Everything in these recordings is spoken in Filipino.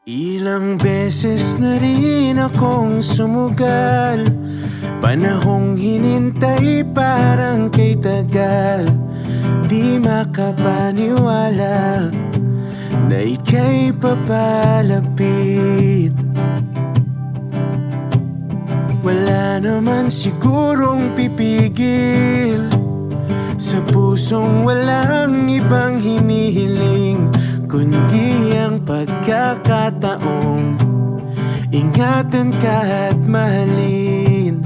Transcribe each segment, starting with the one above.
Ilang beses na rin akong sumugal, panahong hinintay parang kay tagal. Di makapaniwala na ika'y papalapit. Wala naman sigurong pipigil sa pusong walang ibang hinihiling, kundi ang pagkakataong ingatan ka at mahalin.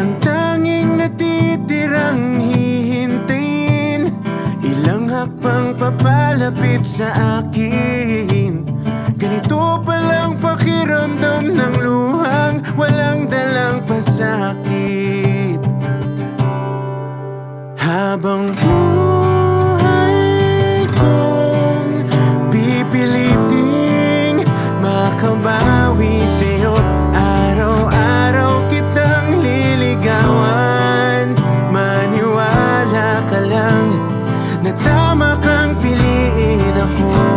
Ang tanging natitirang hihintayin, ilang hakbang papalapit sa akin. Ganito palang pakiramdam ng luhang walang dalang pasakit. Habang buhay kong pipiliting makabawi sa'yo, araw-araw kitang liligawan. Maniwala ka lang na tama kang piliin ako.